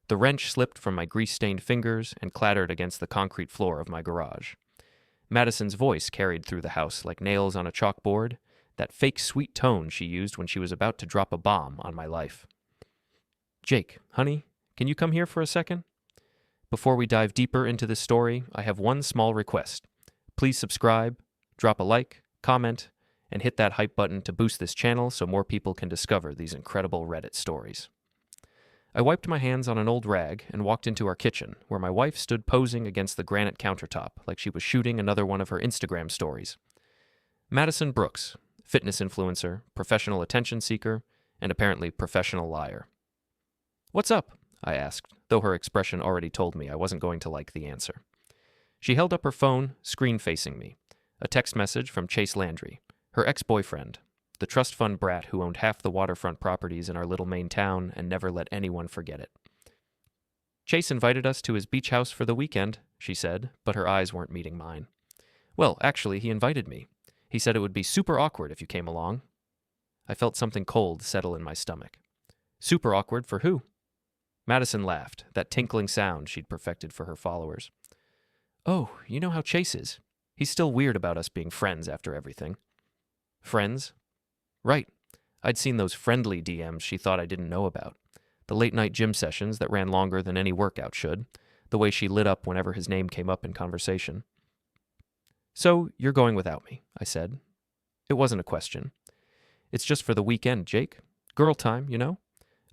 The wrench slipped from my grease-stained fingers and clattered against the concrete floor of my garage. Madison's voice carried through the house like nails on a chalkboard, that fake sweet tone she used when she was about to drop a bomb on my life. "Jake, honey, can you come here for a second? Before we dive deeper into this story, I have one small request. Please subscribe, drop a like, comment, and hit that hype button to boost this channel so more people can discover these incredible Reddit stories." I wiped my hands on an old rag and walked into our kitchen, where my wife stood posing against the granite countertop like she was shooting another one of her Instagram stories. Madison Brooks, fitness influencer, professional attention seeker, and apparently professional liar. "What's up?" I asked, though her expression already told me I wasn't going to like the answer. She held up her phone, screen facing me. A text message from Chase Landry, her ex-boyfriend, the trust fund brat who owned half the waterfront properties in our little Maine town and never let anyone forget it. "Chase invited us to his beach house for the weekend," she said, but her eyes weren't meeting mine. "Well, actually, he invited me. He said it would be super awkward if you came along." I felt something cold settle in my stomach. "Super awkward for who?" Madison laughed, that tinkling sound she'd perfected for her followers. "Oh, you know how Chase is. He's still weird about us being friends after everything." "Friends?" "Right. I'd seen those friendly DMs she thought I didn't know about. The late-night gym sessions that ran longer than any workout should. The way she lit up whenever his name came up in conversation. "So, you're going without me," I said. It wasn't a question. "It's just for the weekend, Jake. Girl time, you know?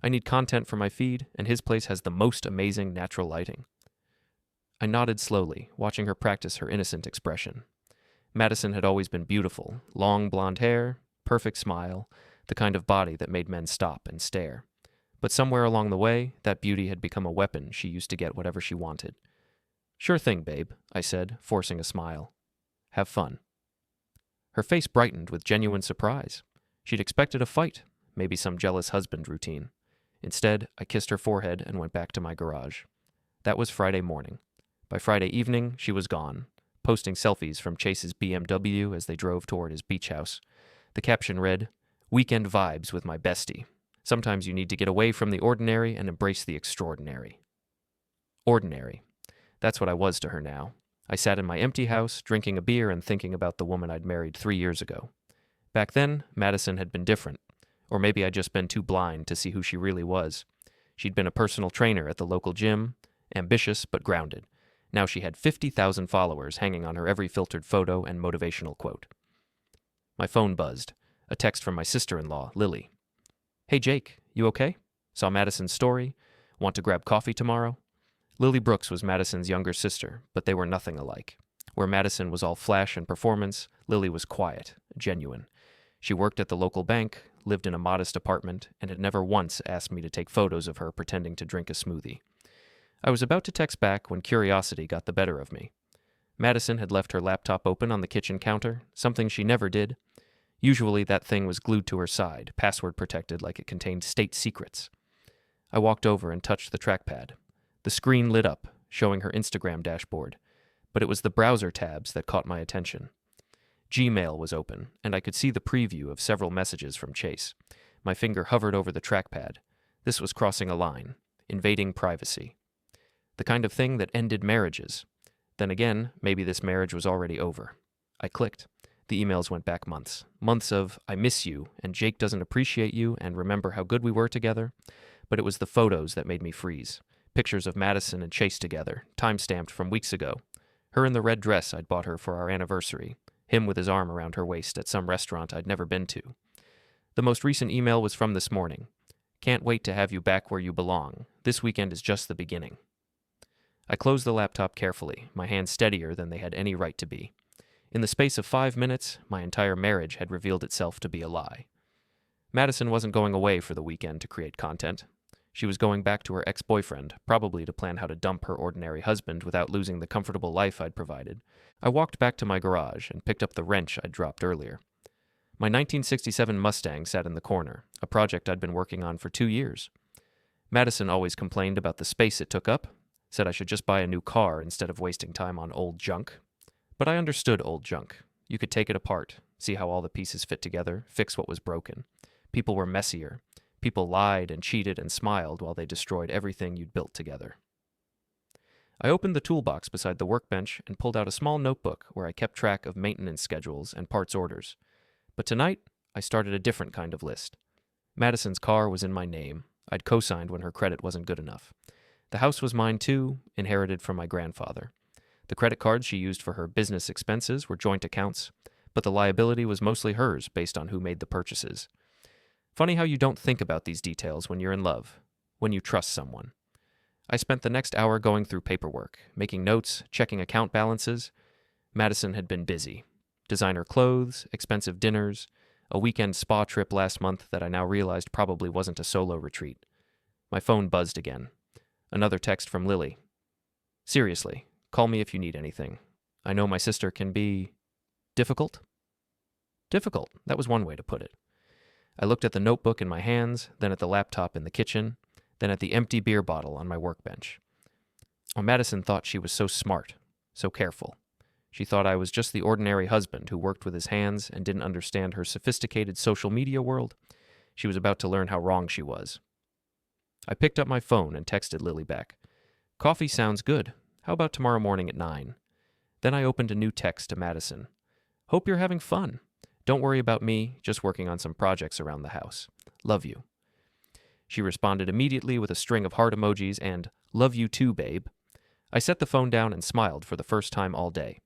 I need content for my feed, and his place has the most amazing natural lighting." I nodded slowly, watching her practice her innocent expression. Madison had always been beautiful, long blonde hair, perfect smile, the kind of body that made men stop and stare. But somewhere along the way, that beauty had become a weapon she used to get whatever she wanted. "Sure thing, babe," I said, forcing a smile. "Have fun." Her face brightened with genuine surprise. She'd expected a fight, maybe some jealous husband routine. Instead, I kissed her forehead and went back to my garage. That was Friday morning. By Friday evening, she was gone, posting selfies from Chase's BMW as they drove toward his beach house. The caption read, "Weekend vibes with my bestie. Sometimes you need to get away from the ordinary and embrace the extraordinary." Ordinary. That's what I was to her now. I sat in my empty house, drinking a beer and thinking about the woman I'd married 3 years ago. Back then, Madison had been different. Or maybe I'd just been too blind to see who she really was. She'd been a personal trainer at the local gym, ambitious but grounded. Now she had 50,000 followers hanging on her every filtered photo and motivational quote. My phone buzzed. A text from my sister-in-law, Lily. "Hey Jake, you okay? Saw Madison's story. Want to grab coffee tomorrow?" Lily Brooks was Madison's younger sister, but they were nothing alike. Where Madison was all flash and performance, Lily was quiet, genuine. She worked at the local bank, lived in a modest apartment, and had never once asked me to take photos of her pretending to drink a smoothie. I was about to text back when curiosity got the better of me. Madison had left her laptop open on the kitchen counter, something she never did. Usually that thing was glued to her side, password protected like it contained state secrets. I walked over and touched the trackpad. The screen lit up, showing her Instagram dashboard, but it was the browser tabs that caught my attention. Gmail was open, and I could see the preview of several messages from Chase. My finger hovered over the trackpad. This was crossing a line, invading privacy. The kind of thing that ended marriages. Then again, maybe this marriage was already over. I clicked. The emails went back months. Months of, "I miss you," and "Jake doesn't appreciate you," and "remember how good we were together." But it was the photos that made me freeze. Pictures of Madison and Chase together, time-stamped from weeks ago. Her in the red dress I'd bought her for our anniversary. Him with his arm around her waist at some restaurant I'd never been to. The most recent email was from this morning. "Can't wait to have you back where you belong. This weekend is just the beginning." I closed the laptop carefully, my hands steadier than they had any right to be. In the space of 5 minutes, my entire marriage had revealed itself to be a lie. Madison wasn't going away for the weekend to create content. She was going back to her ex-boyfriend, probably to plan how to dump her ordinary husband without losing the comfortable life I'd provided. I walked back to my garage and picked up the wrench I'd dropped earlier. My 1967 Mustang sat in the corner, a project I'd been working on for 2 years. Madison always complained about the space it took up, said I should just buy a new car instead of wasting time on old junk. But I understood old junk. You could take it apart, see how all the pieces fit together, fix what was broken. People were messier. People lied and cheated and smiled while they destroyed everything you'd built together. I opened the toolbox beside the workbench and pulled out a small notebook where I kept track of maintenance schedules and parts orders. But tonight, I started a different kind of list. Madison's car was in my name. I'd co-signed when her credit wasn't good enough. The house was mine too, inherited from my grandfather. The credit cards she used for her business expenses were joint accounts, but the liability was mostly hers based on who made the purchases. Funny how you don't think about these details when you're in love, when you trust someone. I spent the next hour going through paperwork, making notes, checking account balances. Madison had been busy. Designer clothes, expensive dinners, a weekend spa trip last month that I now realized probably wasn't a solo retreat. My phone buzzed again. Another text from Lily. Seriously, call me if you need anything. I know my sister can be difficult. Difficult, that was one way to put it. I looked at the notebook in my hands, then at the laptop in the kitchen, then at the empty beer bottle on my workbench. Oh, Madison thought she was so smart, so careful. She thought I was just the ordinary husband who worked with his hands and didn't understand her sophisticated social media world. She was about to learn how wrong she was. I picked up my phone and texted Lily back. Coffee sounds good. How about tomorrow morning at 9? Then I opened a new text to Madison. Hope you're having fun. Don't worry about me, just working on some projects around the house. Love you. She responded immediately with a string of heart emojis and, love you too, babe. I set the phone down and smiled for the first time all day.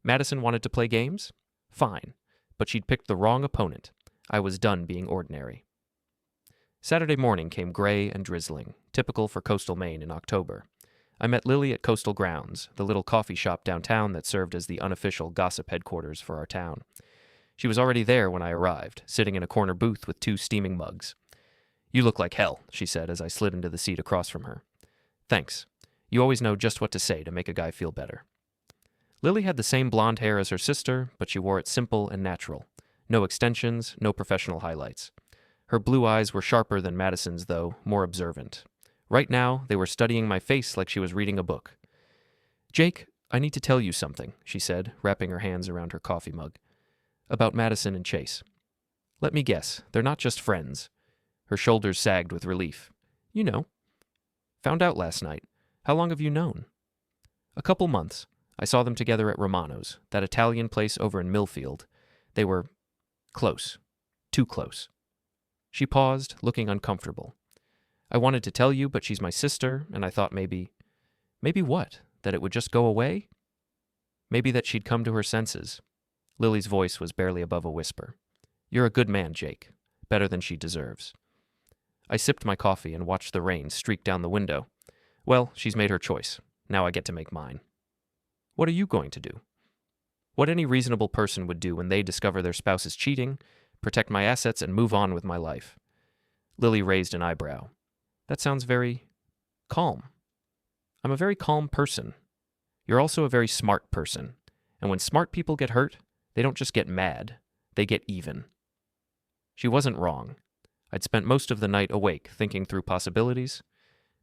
Madison wanted to play games? Fine. But she'd picked the wrong opponent. I was done being ordinary. Saturday morning came gray and drizzling, typical for coastal Maine in October. I met Lily at Coastal Grounds, the little coffee shop downtown that served as the unofficial gossip headquarters for our town. She was already there when I arrived, sitting in a corner booth with 2 steaming mugs. You look like hell, she said as I slid into the seat across from her. Thanks. You always know just what to say to make a guy feel better. Lily had the same blonde hair as her sister, but she wore it simple and natural. No extensions, no professional highlights. Her blue eyes were sharper than Madison's, though, more observant. Right now, they were studying my face like she was reading a book. Jake, I need to tell you something, she said, wrapping her hands around her coffee mug. About Madison and Chase. Let me guess, they're not just friends. Her shoulders sagged with relief. You know. Found out last night. How long have you known? A couple months. I saw them together at Romano's, that Italian place over in Millfield. They were close. Too close. She paused, looking uncomfortable. I wanted to tell you, but she's my sister, and I thought maybe what? That it would just go away? Maybe that she'd come to her senses. Lily's voice was barely above a whisper. You're a good man, Jake. Better than she deserves. I sipped my coffee and watched the rain streak down the window. Well, she's made her choice. Now I get to make mine. What are you going to do? What any reasonable person would do when they discover their spouse is cheating, protect my assets, and move on with my life. Lily raised an eyebrow. That sounds very calm. I'm a very calm person. You're also a very smart person. And when smart people get hurt, they don't just get mad. They get even. She wasn't wrong. I'd spent most of the night awake, thinking through possibilities.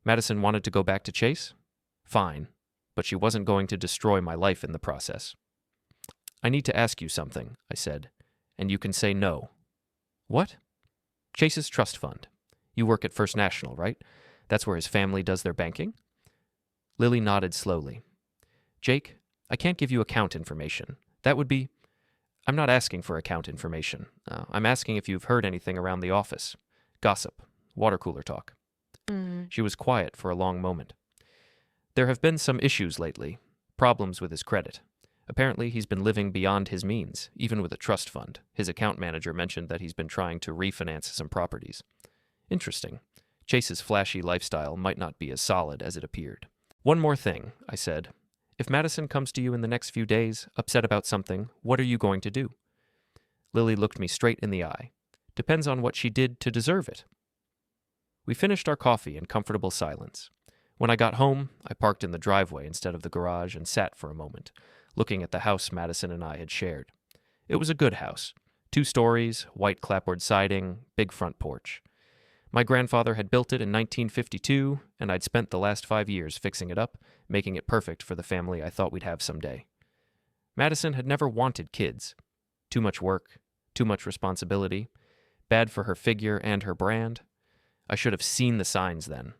Madison wanted to go back to Chase? Fine. But she wasn't going to destroy my life in the process. I need to ask you something, I said, and you can say no. What? Chase's trust fund. You work at First National, right? That's where his family does their banking? Lily nodded slowly. Jake, I can't give you account information. That would be... I'm not asking for account information. I'm asking if you've heard anything around the office. Gossip. Water cooler talk. She was quiet for a long moment. There have been some issues lately. Problems with his credit. Apparently, he's been living beyond his means, even with a trust fund. His account manager mentioned that he's been trying to refinance some properties. Interesting. Chase's flashy lifestyle might not be as solid as it appeared. One more thing, I said. If Madison comes to you in the next few days, upset about something, what are you going to do? Lily looked me straight in the eye. Depends on what she did to deserve it. We finished our coffee in comfortable silence. When I got home, I parked in the driveway instead of the garage and sat for a moment, looking at the house Madison and I had shared. It was a good house. 2 stories, white clapboard siding, big front porch. My grandfather had built it in 1952, and I'd spent the last 5 years fixing it up, making it perfect for the family I thought we'd have someday. Madison had never wanted kids. Too much work, too much responsibility, bad for her figure and her brand. I should have seen the signs then.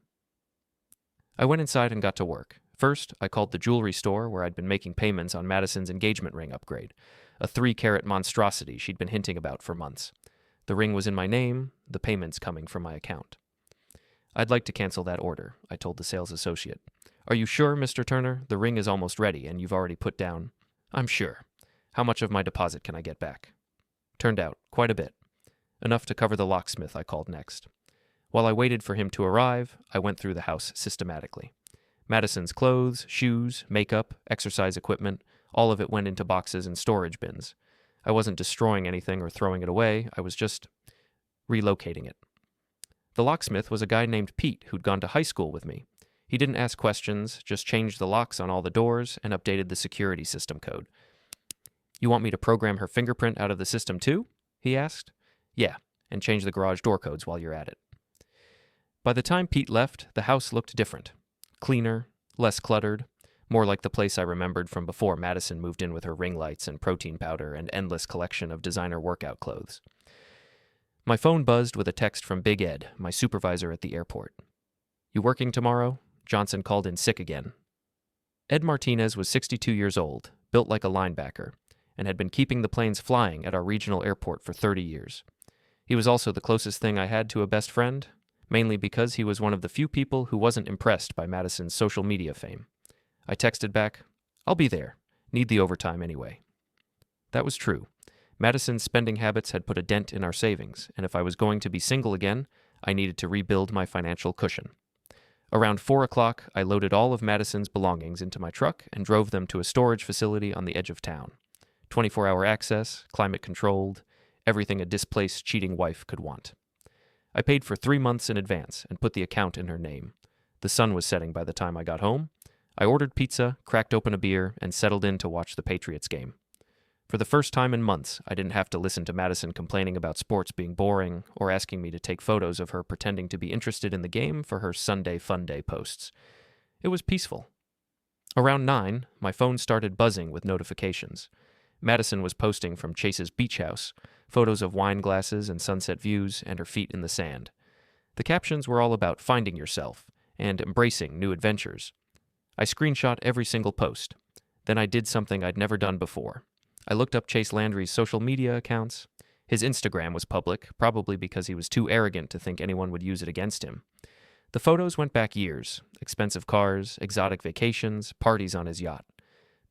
I went inside and got to work. First, I called the jewelry store where I'd been making payments on Madison's engagement ring upgrade, a 3-carat monstrosity she'd been hinting about for months. The ring was in my name, the payments coming from my account. I'd like to cancel that order, I told the sales associate. Are you sure, Mr. Turner? The ring is almost ready and you've already put down. I'm sure. How much of my deposit can I get back? Turned out, quite a bit. Enough to cover the locksmith I called next. While I waited for him to arrive, I went through the house systematically. Madison's clothes, shoes, makeup, exercise equipment, all of it went into boxes and storage bins. I wasn't destroying anything or throwing it away, I was just relocating it. The locksmith was a guy named Pete who'd gone to high school with me. He didn't ask questions, just changed the locks on all the doors and updated the security system code. You want me to program her fingerprint out of the system too? He asked. Yeah, and change the garage door codes while you're at it. By the time Pete left, the house looked different. Cleaner, less cluttered, more like the place I remembered from before Madison moved in with her ring lights and protein powder and endless collection of designer workout clothes. My phone buzzed with a text from Big Ed, my supervisor at the airport. You working tomorrow? Johnson called in sick again. Ed Martinez was 62 years old, built like a linebacker, and had been keeping the planes flying at our regional airport for 30 years. He was also the closest thing I had to a best friend, mainly because he was one of the few people who wasn't impressed by Madison's social media fame. I texted back, I'll be there. Need the overtime anyway. That was true. Madison's spending habits had put a dent in our savings, and if I was going to be single again, I needed to rebuild my financial cushion. Around 4 o'clock, I loaded all of Madison's belongings into my truck and drove them to a storage facility on the edge of town. 24-hour access, climate-controlled, everything a displaced, cheating wife could want. I paid for 3 months in advance and put the account in her name. The sun was setting by the time I got home. I ordered pizza, cracked open a beer, and settled in to watch the Patriots game. For the first time in months, I didn't have to listen to Madison complaining about sports being boring or asking me to take photos of her pretending to be interested in the game for her Sunday Fun Day posts. It was peaceful. Around 9, my phone started buzzing with notifications. Madison was posting from Chase's beach house, photos of wine glasses and sunset views, and her feet in the sand. The captions were all about finding yourself and embracing new adventures. I screenshot every single post. Then I did something I'd never done before. I looked up Chase Landry's social media accounts. His Instagram was public, probably because he was too arrogant to think anyone would use it against him. The photos went back years: expensive cars, exotic vacations, parties on his yacht.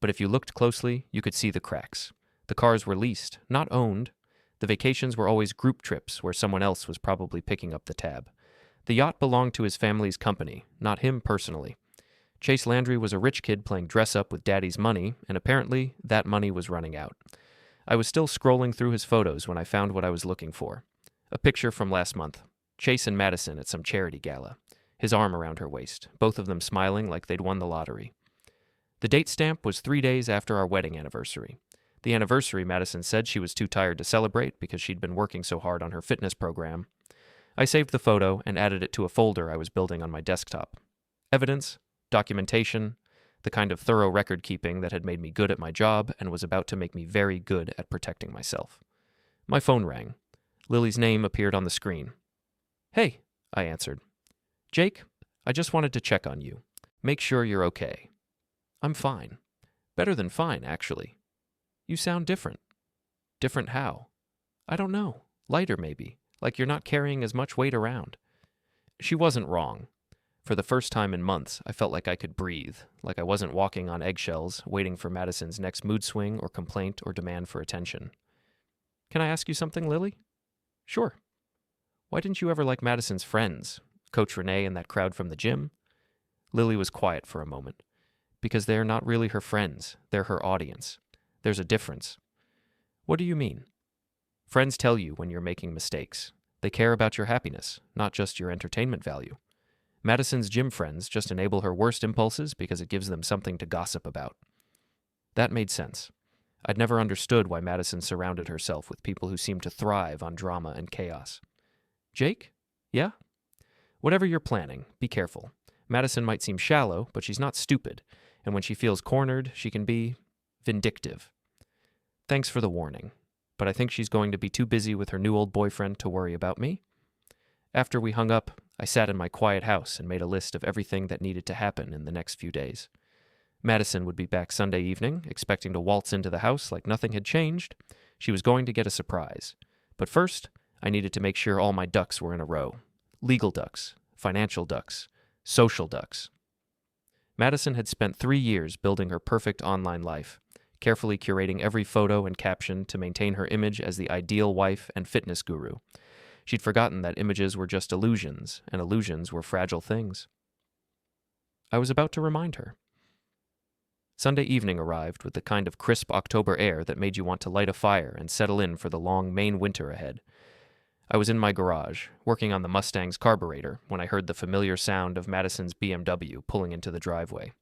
But if you looked closely, you could see the cracks. The cars were leased, not owned. The vacations were always group trips where someone else was probably picking up the tab. The yacht belonged to his family's company, not him personally. Chase Landry was a rich kid playing dress-up with daddy's money, and apparently that money was running out. I was still scrolling through his photos when I found what I was looking for. A picture from last month. Chase and Madison at some charity gala. His arm around her waist, both of them smiling like they'd won the lottery. The date stamp was 3 days after our wedding anniversary. The anniversary, Madison said she was too tired to celebrate because she'd been working so hard on her fitness program. I saved the photo and added it to a folder I was building on my desktop. Evidence, documentation, the kind of thorough record-keeping that had made me good at my job and was about to make me very good at protecting myself. My phone rang. Lily's name appeared on the screen. Hey, I answered. Jake, I just wanted to check on you. Make sure you're okay. I'm fine. Better than fine, actually. You sound different. Different how? I don't know. Lighter, maybe. Like you're not carrying as much weight around. She wasn't wrong. For the first time in months, I felt like I could breathe, like I wasn't walking on eggshells, waiting for Madison's next mood swing or complaint or demand for attention. Can I ask you something, Lily? Sure. Why didn't you ever like Madison's friends, Coach Renee and that crowd from the gym? Lily was quiet for a moment. Because they're not really her friends, they're her audience. There's a difference. What do you mean? Friends tell you when you're making mistakes. They care about your happiness, not just your entertainment value. Madison's gym friends just enable her worst impulses because it gives them something to gossip about. That made sense. I'd never understood why Madison surrounded herself with people who seemed to thrive on drama and chaos. Jake? Yeah? Whatever you're planning, be careful. Madison might seem shallow, but she's not stupid, and when she feels cornered, she can be vindictive. Thanks for the warning, but I think she's going to be too busy with her new old boyfriend to worry about me. After we hung up, I sat in my quiet house and made a list of everything that needed to happen in the next few days. Madison would be back Sunday evening, expecting to waltz into the house like nothing had changed. She was going to get a surprise. But first, I needed to make sure all my ducks were in a row. Legal ducks, financial ducks, social ducks. Madison had spent 3 years building her perfect online life, carefully curating every photo and caption to maintain her image as the ideal wife and fitness guru. She'd forgotten that images were just illusions, and illusions were fragile things. I was about to remind her. Sunday evening arrived with the kind of crisp October air that made you want to light a fire and settle in for the long Maine winter ahead. I was in my garage, working on the Mustang's carburetor, when I heard the familiar sound of Madison's BMW pulling into the driveway.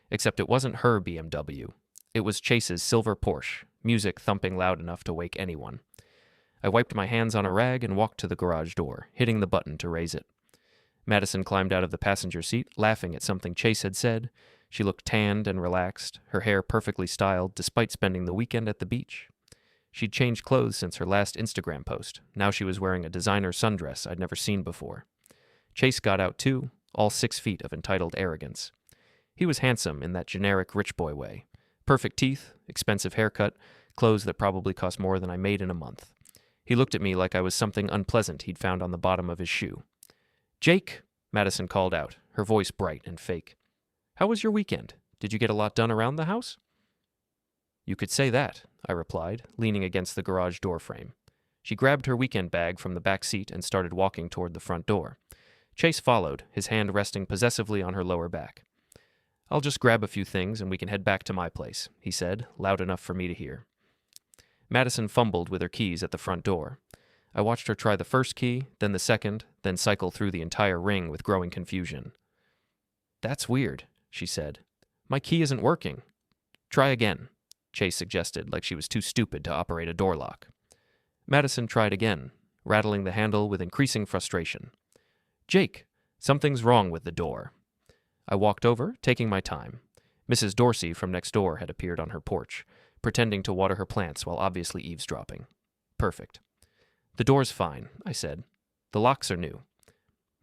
Except it wasn't her BMW. It was Chase's silver Porsche, music thumping loud enough to wake anyone. I wiped my hands on a rag and walked to the garage door, hitting the button to raise it. Madison climbed out of the passenger seat, laughing at something Chase had said. She looked tanned and relaxed, her hair perfectly styled, despite spending the weekend at the beach. She'd changed clothes since her last Instagram post. Now she was wearing a designer sundress I'd never seen before. Chase got out too, all 6 feet of entitled arrogance. He was handsome in that generic rich boy way. Perfect teeth, expensive haircut, clothes that probably cost more than I made in a month. He looked at me like I was something unpleasant he'd found on the bottom of his shoe. "Jake," Madison called out, her voice bright and fake. "How was your weekend? Did you get a lot done around the house?" "You could say that," I replied, leaning against the garage door frame. She grabbed her weekend bag from the back seat and started walking toward the front door. Chase followed, his hand resting possessively on her lower back. "I'll just grab a few things and we can head back to my place," he said, loud enough for me to hear. Madison fumbled with her keys at the front door. I watched her try the first key, then the second, then cycle through the entire ring with growing confusion. "That's weird," she said. "My key isn't working." "Try again," Chase suggested, like she was too stupid to operate a door lock. Madison tried again, rattling the handle with increasing frustration. "Jake, something's wrong with the door." I walked over, taking my time. Mrs. Dorsey from next door had appeared on her porch, pretending to water her plants while obviously eavesdropping. Perfect. "The door's fine," I said. "The locks are new."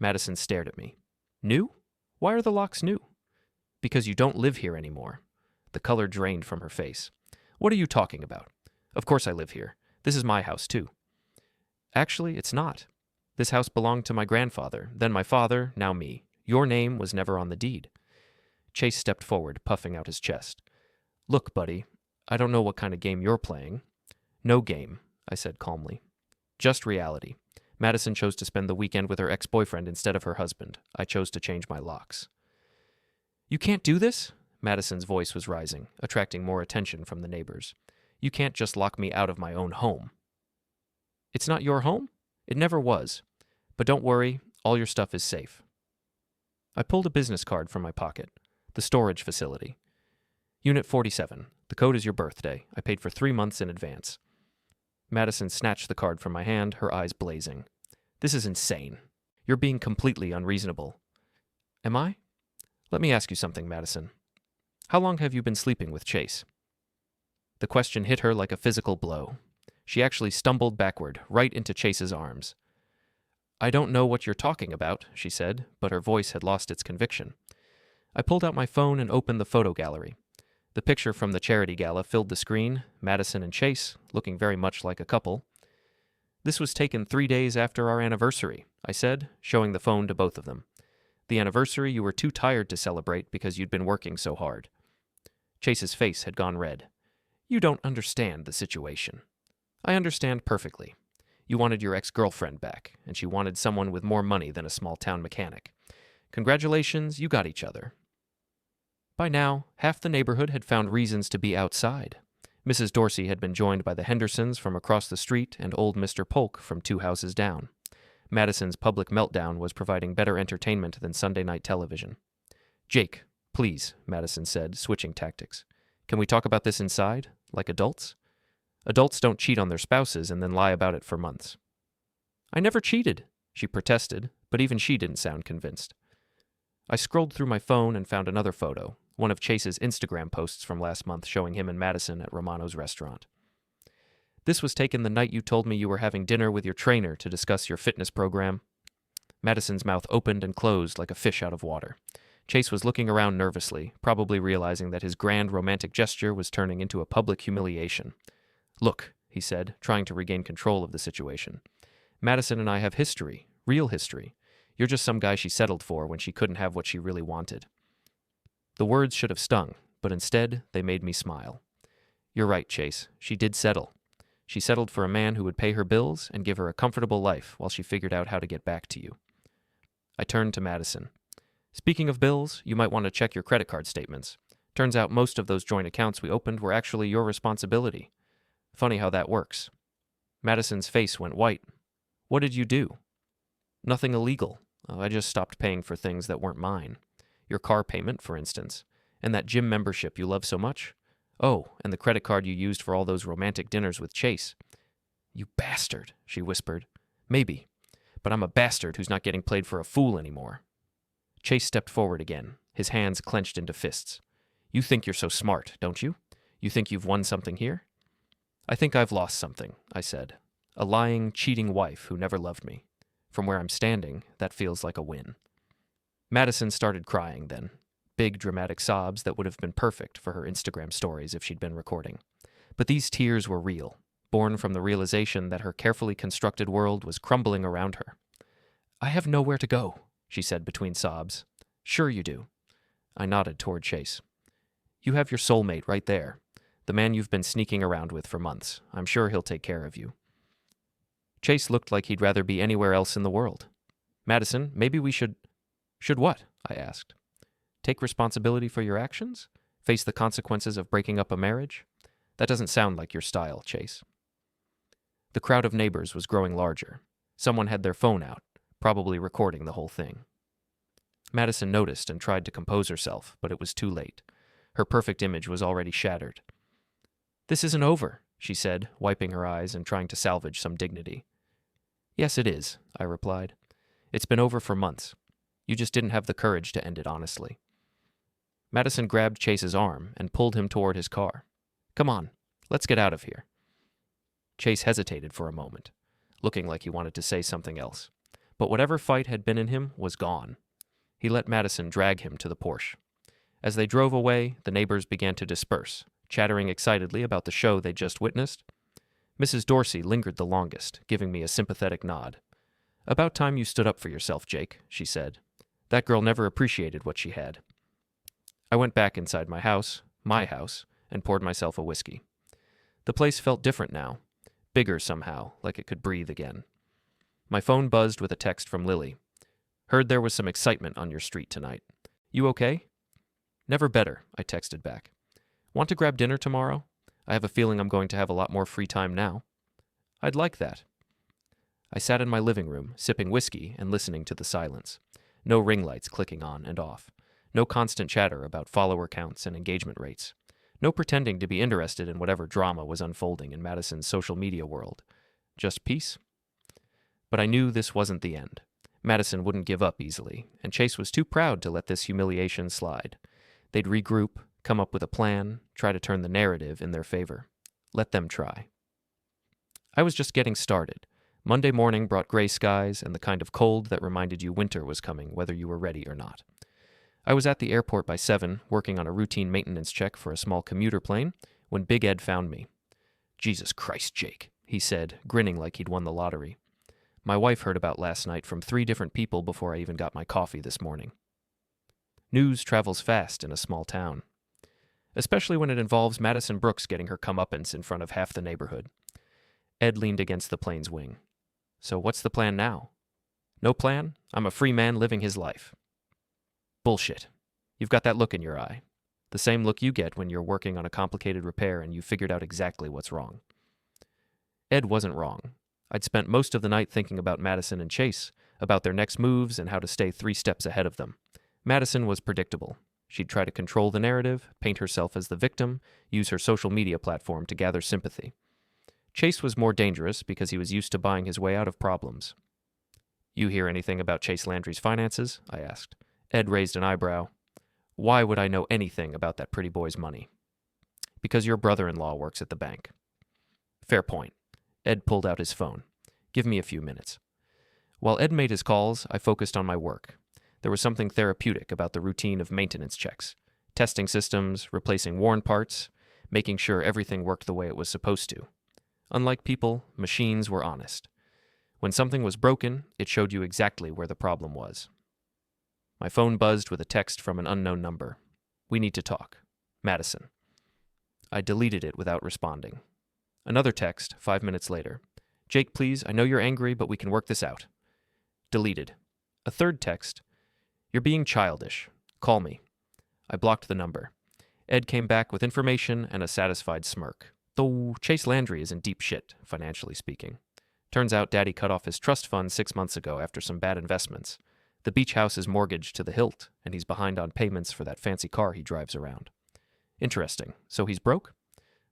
Madison stared at me. "New? Why are the locks new?" "Because you don't live here anymore." The color drained from her face. "What are you talking about? Of course I live here. This is my house, too." "Actually, it's not. This house belonged to my grandfather, then my father, now me. Your name was never on the deed." Chase stepped forward, puffing out his chest. "Look, buddy, I don't know what kind of game you're playing." "No game," I said calmly. "Just reality. Madison chose to spend the weekend with her ex-boyfriend instead of her husband. I chose to change my locks." "You can't do this?" Madison's voice was rising, attracting more attention from the neighbors. "You can't just lock me out of my own home." "It's not your home? It never was. But don't worry, all your stuff is safe." I pulled a business card from my pocket. The storage facility. "Unit 47. The code is your birthday. I paid for 3 months in advance." Madison snatched the card from my hand, her eyes blazing. "This is insane. You're being completely unreasonable." "Am I? Let me ask you something, Madison. How long have you been sleeping with Chase?" The question hit her like a physical blow. She actually stumbled backward, right into Chase's arms. "I don't know what you're talking about," she said, but her voice had lost its conviction. I pulled out my phone and opened the photo gallery. The picture from the charity gala filled the screen, Madison and Chase, looking very much like a couple. "This was taken 3 days after our anniversary," I said, showing the phone to both of them. "The anniversary you were too tired to celebrate because you'd been working so hard." Chase's face had gone red. "You don't understand the situation." "I understand perfectly. You wanted your ex-girlfriend back, and she wanted someone with more money than a small-town mechanic. Congratulations, you got each other." By now, half the neighborhood had found reasons to be outside. Mrs. Dorsey had been joined by the Hendersons from across the street and old Mr. Polk from 2 houses down. Madison's public meltdown was providing better entertainment than Sunday night television. "Jake, please," Madison said, switching tactics. "Can we talk about this inside, like adults? Adults don't cheat on their spouses and then lie about it for months." "I never cheated," she protested, but even she didn't sound convinced. I scrolled through my phone and found another photo, one of Chase's Instagram posts from last month showing him and Madison at Romano's restaurant. "This was taken the night you told me you were having dinner with your trainer to discuss your fitness program." Madison's mouth opened and closed like a fish out of water. Chase was looking around nervously, probably realizing that his grand romantic gesture was turning into a public humiliation. "Look," he said, trying to regain control of the situation. "Madison and I have history, real history. You're just some guy she settled for when she couldn't have what she really wanted." The words should have stung, but instead they made me smile. "You're right, Chase. She did settle. She settled for a man who would pay her bills and give her a comfortable life while she figured out how to get back to you." I turned to Madison. "Speaking of bills, you might want to check your credit card statements. Turns out most of those joint accounts we opened were actually your responsibility. Funny how that works." Madison's face went white. "What did you do?" "Nothing illegal. I just stopped paying for things that weren't mine. Your car payment, for instance. And that gym membership you love so much. Oh, and the credit card you used for all those romantic dinners with Chase." "You bastard," she whispered. "Maybe. But I'm a bastard who's not getting played for a fool anymore." Chase stepped forward again, his hands clenched into fists. "You think you're so smart, don't you? You think you've won something here?" "I think I've lost something," I said. "A lying, cheating wife who never loved me. From where I'm standing, that feels like a win." Madison started crying then. Big, dramatic sobs that would have been perfect for her Instagram stories if she'd been recording. But these tears were real, born from the realization that her carefully constructed world was crumbling around her. "I have nowhere to go," she said between sobs. "Sure you do." I nodded toward Chase. "You have your soulmate right there, the man you've been sneaking around with for months. I'm sure he'll take care of you." Chase looked like he'd rather be anywhere else in the world. "Madison, maybe we should—" "Should what?" I asked. "Take responsibility for your actions? Face the consequences of breaking up a marriage? That doesn't sound like your style, Chase." The crowd of neighbors was growing larger. Someone had their phone out, probably recording the whole thing. Madison noticed and tried to compose herself, but it was too late. Her perfect image was already shattered. "This isn't over," she said, wiping her eyes and trying to salvage some dignity. "Yes, it is," I replied. "It's been over for months. You just didn't have the courage to end it honestly." Madison grabbed Chase's arm and pulled him toward his car. "Come on, let's get out of here." Chase hesitated for a moment, looking like he wanted to say something else. But whatever fight had been in him was gone. He let Madison drag him to the Porsche. As they drove away, the neighbors began to disperse, chattering excitedly about the show they'd just witnessed. Mrs. Dorsey lingered the longest, giving me a sympathetic nod. "About time you stood up for yourself, Jake," she said. "That girl never appreciated what she had." I went back inside my house, and poured myself a whiskey. The place felt different now, bigger somehow, like it could breathe again. My phone buzzed with a text from Lily. "Heard there was some excitement on your street tonight. You okay?" "Never better," I texted back. "Want to grab dinner tomorrow? I have a feeling I'm going to have a lot more free time now." "I'd like that." I sat in my living room, sipping whiskey and listening to the silence. No ring lights clicking on and off. No constant chatter about follower counts and engagement rates. No pretending to be interested in whatever drama was unfolding in Madison's social media world. Just peace. But I knew this wasn't the end. Madison wouldn't give up easily, and Chase was too proud to let this humiliation slide. They'd regroup, come up with a plan, try to turn the narrative in their favor. Let them try. I was just getting started. Monday morning brought gray skies and the kind of cold that reminded you winter was coming, whether you were ready or not. I was at the airport by 7, working on a routine maintenance check for a small commuter plane, when Big Ed found me. "Jesus Christ, Jake," he said, grinning like he'd won the lottery. "My wife heard about last night from 3 different people before I even got my coffee this morning." News travels fast in a small town, especially when it involves Madison Brooks getting her comeuppance in front of half the neighborhood. Ed leaned against the plane's wing. "So what's the plan now?" "No plan. I'm a free man living his life." "Bullshit. You've got that look in your eye. The same look you get when you're working on a complicated repair and you've figured out exactly what's wrong." Ed wasn't wrong. I'd spent most of the night thinking about Madison and Chase, about their next moves and how to stay 3 steps ahead of them. Madison was predictable. She'd try to control the narrative, paint herself as the victim, use her social media platform to gather sympathy. Chase was more dangerous because he was used to buying his way out of problems. "You hear anything about Chase Landry's finances?" I asked. Ed raised an eyebrow. "Why would I know anything about that pretty boy's money?" "Because your brother-in-law works at the bank." "Fair point." Ed pulled out his phone. "Give me a few minutes." While Ed made his calls, I focused on my work. There was something therapeutic about the routine of maintenance checks, testing systems, replacing worn parts, making sure everything worked the way it was supposed to. Unlike people, machines were honest. When something was broken, it showed you exactly where the problem was. My phone buzzed with a text from an unknown number. "We need to talk. Madison." I deleted it without responding. Another text, 5 minutes later. "Jake, please, I know you're angry, but we can work this out." Deleted. A third text. "You're being childish. Call me." I blocked the number. Ed came back with information and a satisfied smirk. Though Chase Landry is in deep shit, financially speaking. Turns out Daddy cut off his trust fund 6 months ago after some bad investments. The beach house is mortgaged to the hilt, and he's behind on payments for that fancy car he drives around. Interesting. So he's broke?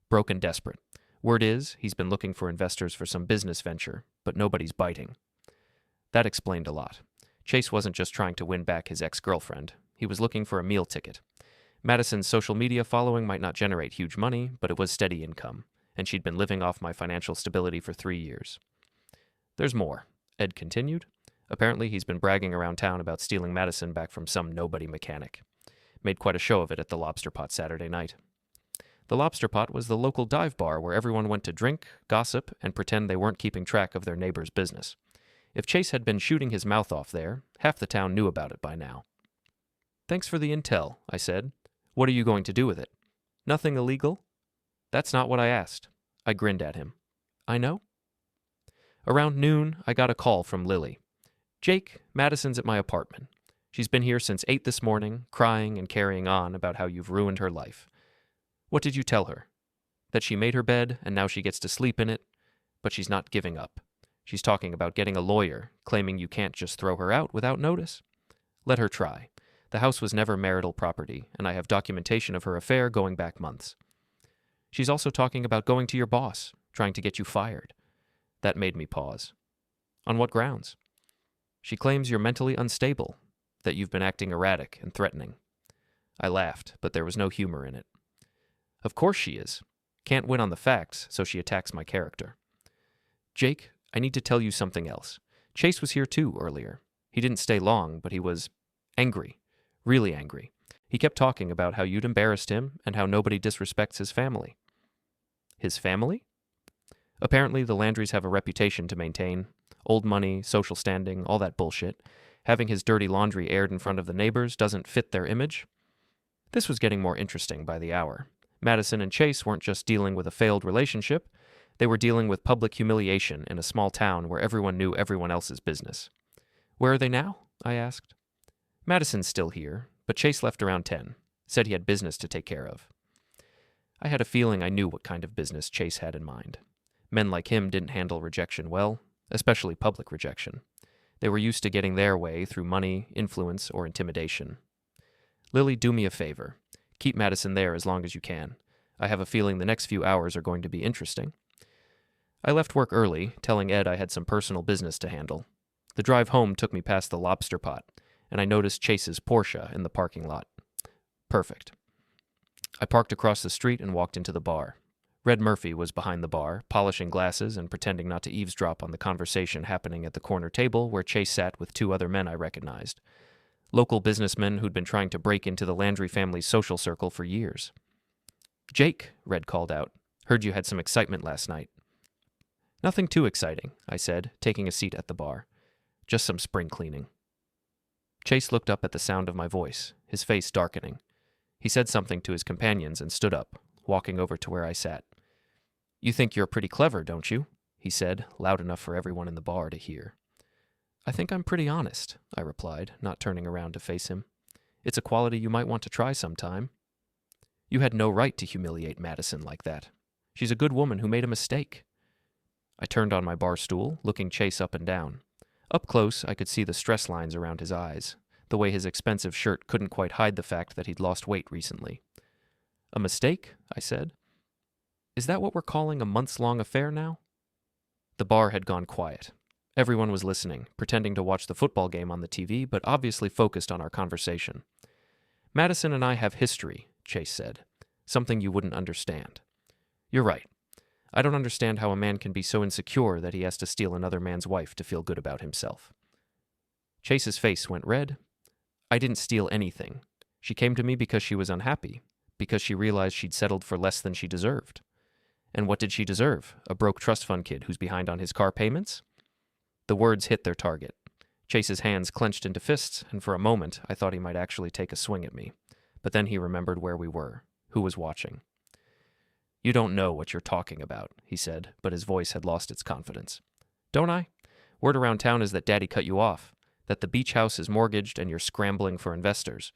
Broke and desperate. Word is, he's been looking for investors for some business venture, but nobody's biting. That explained a lot. Chase wasn't just trying to win back his ex-girlfriend. He was looking for a meal ticket. Madison's social media following might not generate huge money, but it was steady income, and she'd been living off my financial stability for 3 years. "There's more," Ed continued. Apparently he's been bragging around town about stealing Madison back from some nobody mechanic. Made quite a show of it at the Lobster Pot Saturday night. The Lobster Pot was the local dive bar where everyone went to drink, gossip, and pretend they weren't keeping track of their neighbor's business. If Chase had been shooting his mouth off there, half the town knew about it by now. "Thanks for the intel," I said. "What are you going to do with it?" "Nothing illegal." "That's not what I asked." I grinned at him. "I know." Around noon, I got a call from Lily. "Jake, Madison's at my apartment. She's been here since 8 this morning, crying and carrying on about how you've ruined her life." "What did you tell her?" "That she made her bed, and now she gets to sleep in it, but she's not giving up. She's talking about getting a lawyer, claiming you can't just throw her out without notice." "Let her try. The house was never marital property, and I have documentation of her affair going back months." "She's also talking about going to your boss, trying to get you fired." That made me pause. "On what grounds?" "She claims you're mentally unstable, that you've been acting erratic and threatening." I laughed, but there was no humor in it. "Of course she is. Can't win on the facts, so she attacks my character." "Jake, I need to tell you something else. Chase was here too earlier. He didn't stay long, but he was angry. Really angry. He kept talking about how you'd embarrassed him and how nobody disrespects his family." "His family?" "Apparently the Landrys have a reputation to maintain. Old money, social standing, all that bullshit. Having his dirty laundry aired in front of the neighbors doesn't fit their image." This was getting more interesting by the hour. Madison and Chase weren't just dealing with a failed relationship. They were dealing with public humiliation in a small town where everyone knew everyone else's business. "Where are they now?" I asked. "Madison's still here, but Chase left around 10. Said he had business to take care of." I had a feeling I knew what kind of business Chase had in mind. Men like him didn't handle rejection well, especially public rejection. They were used to getting their way through money, influence, or intimidation. "Lily, do me a favor. Keep Madison there as long as you can. I have a feeling the next few hours are going to be interesting." I left work early, telling Ed I had some personal business to handle. The drive home took me past the Lobster Pot, and I noticed Chase's Porsche in the parking lot. Perfect. I parked across the street and walked into the bar. Red Murphy was behind the bar, polishing glasses and pretending not to eavesdrop on the conversation happening at the corner table where Chase sat with 2 other men I recognized. Local businessmen who'd been trying to break into the Landry family's social circle for years. "Jake," Red called out, "heard you had some excitement last night." "Nothing too exciting," I said, taking a seat at the bar. "Just some spring cleaning." Chase looked up at the sound of my voice, his face darkening. He said something to his companions and stood up, walking over to where I sat. "You think you're pretty clever, don't you?" he said, loud enough for everyone in the bar to hear. "I think I'm pretty honest," I replied, not turning around to face him. "It's a quality you might want to try sometime." "You had no right to humiliate Madison like that. She's a good woman who made a mistake." I turned on my bar stool, looking Chase up and down. Up close, I could see the stress lines around his eyes, the way his expensive shirt couldn't quite hide the fact that he'd lost weight recently. "A mistake?" I said. "Is that what we're calling a months-long affair now?" The bar had gone quiet. Everyone was listening, pretending to watch the football game on the TV, but obviously focused on our conversation. "Madison and I have history," Chase said. "Something you wouldn't understand." "You're right. I don't understand how a man can be so insecure that he has to steal another man's wife to feel good about himself. Chase's face went red. I didn't steal anything. She came to me because she was unhappy, because she realized she'd settled for less than she deserved. And what did she deserve? A broke trust fund kid who's behind on his car payments? The words hit their target. Chase's hands clenched into fists, and for a moment I thought he might actually take a swing at me. But then he remembered where we were, who was watching. You don't know what you're talking about, he said, but his voice had lost its confidence. Don't I? Word around town is that Daddy cut you off, that the beach house is mortgaged and you're scrambling for investors.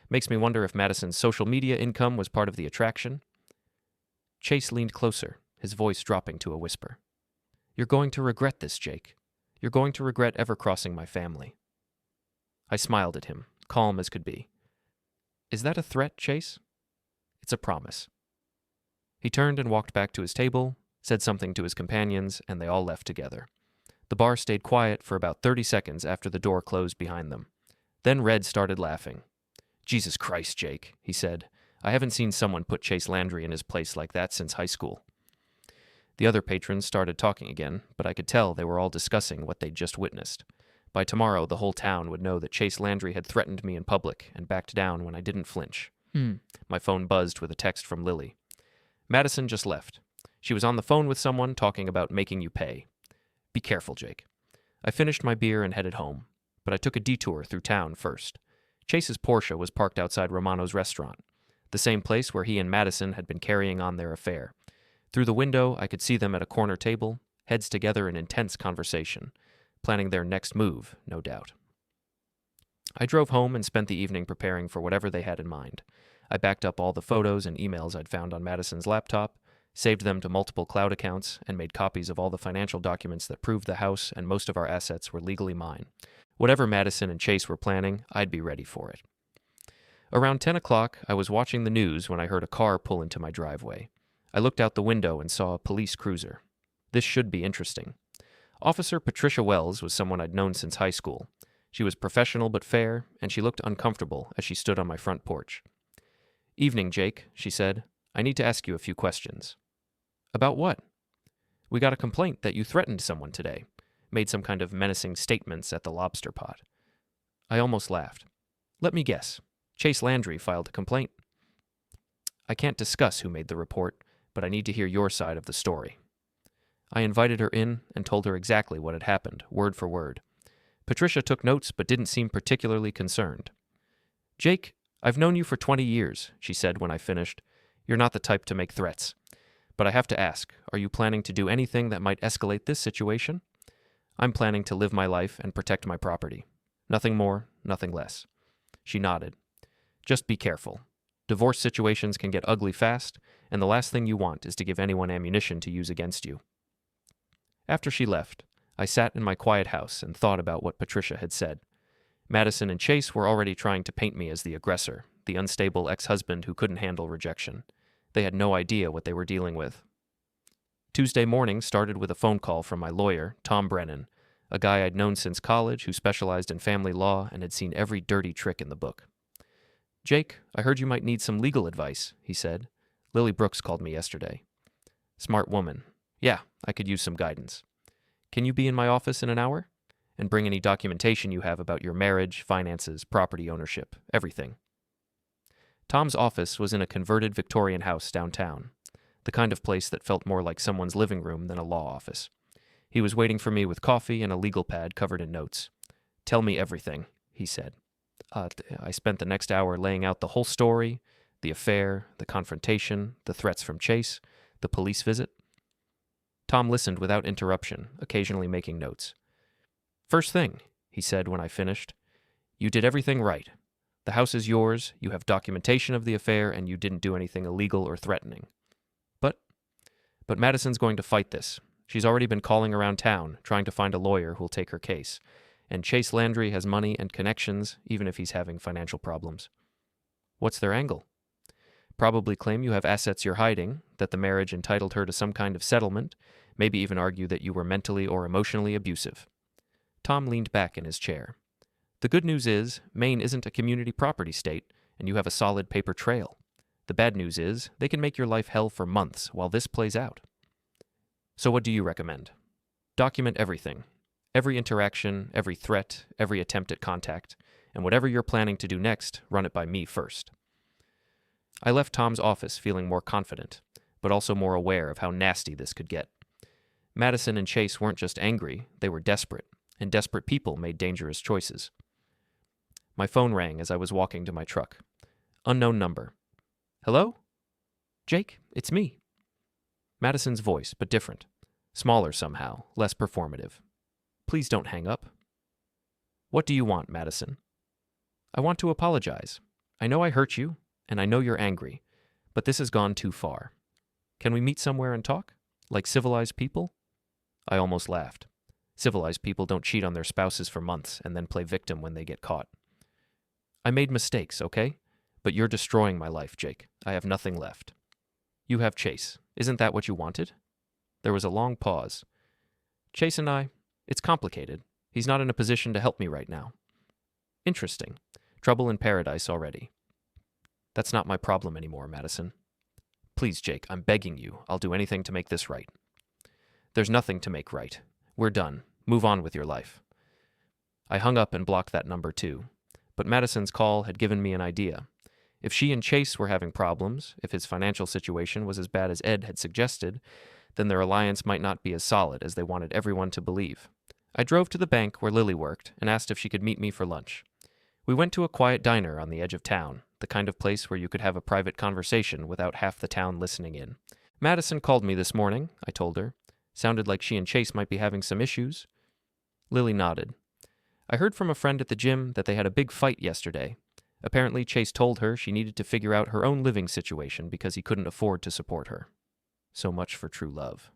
Makes me wonder if Madison's social media income was part of the attraction. Chase leaned closer, his voice dropping to a whisper. You're going to regret this, Jake. You're going to regret ever crossing my family. I smiled at him, calm as could be. Is that a threat, Chase? It's a promise. He turned and walked back to his table, said something to his companions, and they all left together. The bar stayed quiet for about 30 seconds after the door closed behind them. Then Red started laughing. Jesus Christ, Jake, he said. I haven't seen someone put Chase Landry in his place like that since high school. The other patrons started talking again, but I could tell they were all discussing what they'd just witnessed. By tomorrow, the whole town would know that Chase Landry had threatened me in public and backed down when I didn't flinch. My phone buzzed with a text from Lily. Madison just left. She was on the phone with someone talking about making you pay. Be careful, Jake. I finished my beer and headed home, but I took a detour through town first. Chase's Porsche was parked outside Romano's restaurant, the same place where he and Madison had been carrying on their affair. Through the window, I could see them at a corner table, heads together in intense conversation, planning their next move, no doubt. I drove home and spent the evening preparing for whatever they had in mind. I backed up all the photos and emails I'd found on Madison's laptop, saved them to multiple cloud accounts, and made copies of all the financial documents that proved the house and most of our assets were legally mine. Whatever Madison and Chase were planning, I'd be ready for it. Around 10 o'clock, I was watching the news when I heard a car pull into my driveway. I looked out the window and saw a police cruiser. This should be interesting. Officer Patricia Wells was someone I'd known since high school. She was professional but fair, and she looked uncomfortable as she stood on my front porch. Evening, Jake, she said. I need to ask you a few questions. About what? We got a complaint that you threatened someone today, made some kind of menacing statements at the lobster pot. I almost laughed. Let me guess. Chase Landry filed a complaint. I can't discuss who made the report, but I need to hear your side of the story. I invited her in and told her exactly what had happened, word for word. Patricia took notes but didn't seem particularly concerned. Jake, I've known you for 20 years, she said when I finished. You're not the type to make threats. But I have to ask, are you planning to do anything that might escalate this situation? I'm planning to live my life and protect my property. Nothing more, nothing less. She nodded. Just be careful. Divorce situations can get ugly fast, and the last thing you want is to give anyone ammunition to use against you. After she left, I sat in my quiet house and thought about what Patricia had said. Madison and Chase were already trying to paint me as the aggressor, the unstable ex-husband who couldn't handle rejection. They had no idea what they were dealing with. Tuesday morning started with a phone call from my lawyer, Tom Brennan, a guy I'd known since college who specialized in family law and had seen every dirty trick in the book. Jake, I heard you might need some legal advice, he said. Lily Brooks called me yesterday. Smart woman. Yeah, I could use some guidance. Can you be in my office in an hour? And bring any documentation you have about your marriage, finances, property ownership, everything. Tom's office was in a converted Victorian house downtown, the kind of place that felt more like someone's living room than a law office. He was waiting for me with coffee and a legal pad covered in notes. Tell me everything, he said. I spent the next hour laying out the whole story, the affair, the confrontation, the threats from Chase, the police visit. Tom listened without interruption, occasionally making notes. First thing, he said when I finished, you did everything right. The house is yours, you have documentation of the affair, and you didn't do anything illegal or threatening. But Madison's going to fight this. She's already been calling around town, trying to find a lawyer who'll take her case. And Chase Landry has money and connections, even if he's having financial problems. What's their angle? Probably claim you have assets you're hiding, that the marriage entitled her to some kind of settlement, maybe even argue that you were mentally or emotionally abusive. Tom leaned back in his chair. The good news is, Maine isn't a community property state, and you have a solid paper trail. The bad news is, they can make your life hell for months while this plays out. So what do you recommend? Document everything. Every interaction, every threat, every attempt at contact, and whatever you're planning to do next, run it by me first. I left Tom's office feeling more confident, but also more aware of how nasty this could get. Madison and Chase weren't just angry, they were desperate, and desperate people made dangerous choices. My phone rang as I was walking to my truck. Unknown number. Hello? Jake, it's me. Madison's voice, but different. Smaller somehow, less performative. Please don't hang up. What do you want, Madison? I want to apologize. I know I hurt you, and I know you're angry, but this has gone too far. Can we meet somewhere and talk? Like civilized people? I almost laughed. Civilized people don't cheat on their spouses for months and then play victim when they get caught. I made mistakes, okay? But you're destroying my life, Jake. I have nothing left. You have Chase. Isn't that what you wanted? There was a long pause. Chase and I, it's complicated. He's not in a position to help me right now. Interesting. Trouble in paradise already. That's not my problem anymore, Madison. Please, Jake, I'm begging you. I'll do anything to make this right. There's nothing to make right. We're done. Move on with your life. I hung up and blocked that number too. But Madison's call had given me an idea. If she and Chase were having problems, if his financial situation was as bad as Ed had suggested, then their alliance might not be as solid as they wanted everyone to believe. I drove to the bank where Lily worked and asked if she could meet me for lunch. We went to a quiet diner on the edge of town, the kind of place where you could have a private conversation without half the town listening in. Madison called me this morning, I told her. Sounded like she and Chase might be having some issues. Lily nodded. I heard from a friend at the gym that they had a big fight yesterday. Apparently, Chase told her she needed to figure out her own living situation because he couldn't afford to support her. So much for true love.